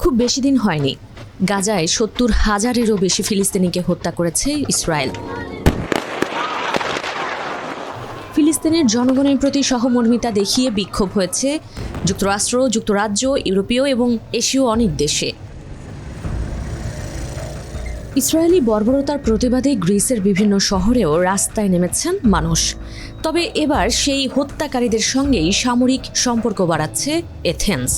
খুব বেশি দিন হয়নি গাজায় ৭০,০০০-এরও বেশি ফিলিস্তিনিকে হত্যা করেছে ইসরায়েল। ফিলিস্তিনের জনগণের প্রতি সহমর্মিতা দেখিয়ে বিক্ষোভ হয়েছে যুক্তরাষ্ট্র, যুক্তরাজ্য, ইউরোপীয় এবং এশীয় অনেক দেশে। ইসরায়েলি বর্বরতার প্রতিবাদে গ্রিসের বিভিন্ন শহরেও রাস্তায় নেমেছেন মানুষ। তবে এবার সেই হত্যাকারীদের সঙ্গেই সামরিক সম্পর্ক বাড়াচ্ছে এথেন্স।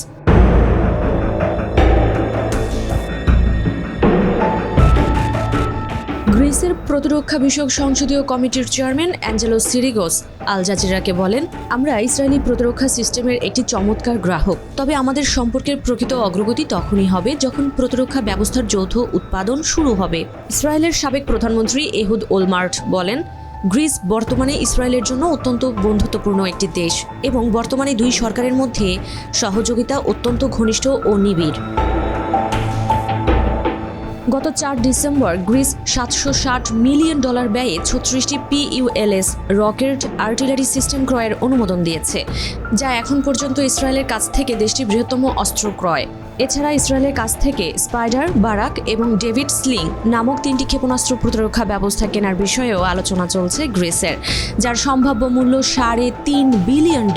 গ্রিসের প্রতিরক্ষা বিষয়ক সংসদীয় কমিটির চেয়ারম্যান অ্যাঞ্জেলোস সিরিগোস আল জাজিরাকে বলেন, আমরা ইসরায়েলি প্রতিরক্ষা সিস্টেমের একটি চমৎকার গ্রাহক, তবে আমাদের সম্পর্কের প্রকৃত অগ্রগতি তখনই হবে যখন প্রতিরক্ষা ব্যবস্থার যৌথ উৎপাদন শুরু হবে। ইসরায়েলের সাবেক প্রধানমন্ত্রী এহুদ ওলমার্ট বলেন, গ্রিস বর্তমানে ইসরায়েলের জন্য অত্যন্ত বন্ধুত্বপূর্ণ একটি দেশ এবং বর্তমানে দুই সরকারের মধ্যে সহযোগিতা অত্যন্ত ঘনিষ্ঠ ও নিবিড়। গত ৪ ডিসেম্বর গ্রিস $৭৬০ মিলিয়ন ব্যয়ে ৩৬টি PULS রকেট আর্টিলারি সিস্টেম ক্রয়ের অনুমোদন দিয়েছে, যা এখন পর্যন্ত ইসরায়েলের কাছ থেকে দেশটির বৃহত্তম অস্ত্র ক্রয়। এছাড়া ইসরায়েলের কাছ থেকে স্পাইডার, বারাক এবং ডেভিড স্লিং নামক ৩টি ক্ষেপণাস্ত্র প্রতিরক্ষা ব্যবস্থা কেনার বিষয়েও আলোচনা চলছে গ্রিসের, যার সম্ভাব্য মূল্য $৩.৫ বিলিয়ন।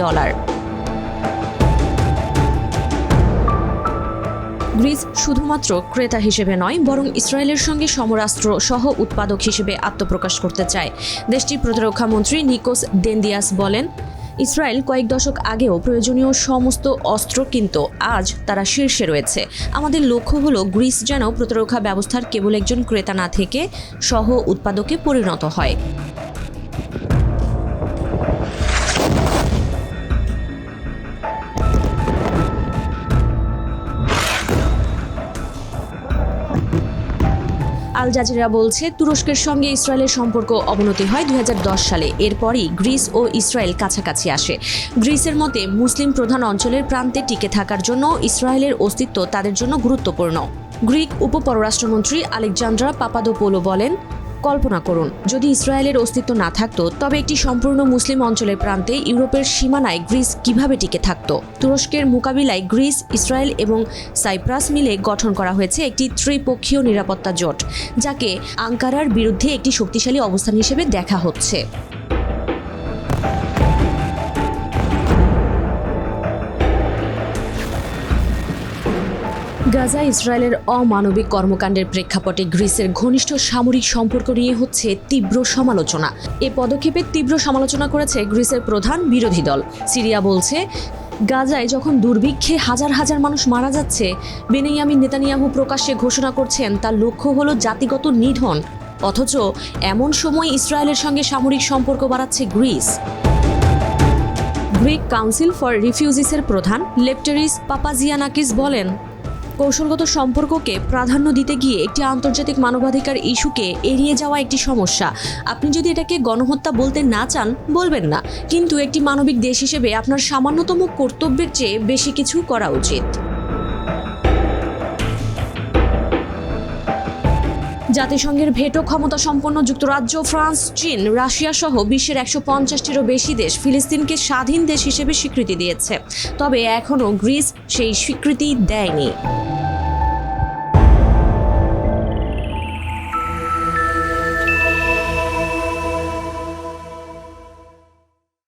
গ্রিস শুধুমাত্র ক্রেতা হিসেবে নয়, বরং ইসরায়েলের সঙ্গে সমরাস্ত্র সহ উৎপাদক হিসেবে আত্মপ্রকাশ করতে চায়। দেশটির প্রতিরক্ষা মন্ত্রী নিকোস দেনদিয়াস বলেন, ইসরায়েল কয়েক দশক আগেও প্রয়োজনীয় সমস্ত অস্ত্র কিনত, আজ তারা শীর্ষে রয়েছে। আমাদের লক্ষ্য হলো গ্রিস যেন প্রতিরক্ষা ব্যবস্থার কেবল একজন ক্রেতা না থেকে সহ উৎপাদকে পরিণত হয়। আল জাজিরা বলছে, তুরস্কের সঙ্গে ইসরায়েলের সম্পর্ক অবনতি হয় ২০১০ সালে। এরপরই গ্রিস ও ইসরায়েল কাছাকাছি আসে। গ্রিসের মতে, মুসলিম প্রধান অঞ্চলের প্রান্তে টিকে থাকার জন্য ইসরায়েলের অস্তিত্ব তাদের জন্য গুরুত্বপূর্ণ। গ্রিক উপপররাষ্ট্রমন্ত্রী আলেকজান্দ্রা পাপাদোপোলো বলেন, কল্পনা করুন, যদি ইসরায়েলের অস্তিত্ব না থাকতো, তবে একটি সম্পূর্ণ মুসলিম অঞ্চলের প্রান্তে ইউরোপের সীমানায় গ্রিস কিভাবে টিকে থাকতো। তুরস্কের মোকাবিলায় গ্রিস, ইসরায়েল এবং সাইপ্রাস মিলে গঠন করা হয়েছে একটি ত্রিপক্ষীয় নিরাপত্তা জোট, যাকে আঙ্কারার বিরুদ্ধে একটি শক্তিশালী অবস্থান হিসেবে দেখা হচ্ছে। গাজা ইসরায়েলের অমানবিক কর্মকাণ্ডের প্রেক্ষাপটে গ্রিসের ঘনিষ্ঠ সামরিক সম্পর্ক নিয়ে হচ্ছে তীব্র সমালোচনা। এ পদক্ষেপের তীব্র সমালোচনা করেছে গ্রিসের প্রধান বিরোধী দল। সিরিয়া বলছে, গাজায় যখন দুর্ভিক্ষে হাজার হাজার মানুষ মারা যাচ্ছে, বেনিয়ামিন নেতানিয়াহু প্রকাশ্যে ঘোষণা করছেন তার লক্ষ্য হলো জাতিগত নিধন, অথচ এমন সময় ইসরায়েলের সঙ্গে সামরিক সম্পর্ক বাড়াচ্ছে গ্রিস। গ্রিক কাউন্সিল ফর রিফিউজিসের প্রধান লেপটেরিস পাপাজিয়ানাকিস বলেন, কৌশলগত সম্পর্ককে প্রাধান্য দিতে গিয়ে একটি আন্তর্জাতিক মানবাধিকার ইস্যুকে এড়িয়ে যাওয়া একটি সমস্যা। আপনি যদি এটাকে গণহত্যা বলতে না চান, বলবেন না, কিন্তু একটি মানবিক দেশ হিসেবে আপনার সামান্যতম কর্তব্যের চেয়ে বেশি কিছু করা উচিত। জাতিসংঘের ভেটো ক্ষমতা সম্পন্ন যুক্তরাজ্য, ফ্রান্স, চীন, রাশিয়া সহ বিশ্বের ১৫০টিরও বেশি দেশ ফিলিস্তিনকে স্বাধীন দেশ হিসেবে স্বীকৃতি দিয়েছে, তবে এখনও গ্রিস সেই স্বীকৃতি দেয়নি।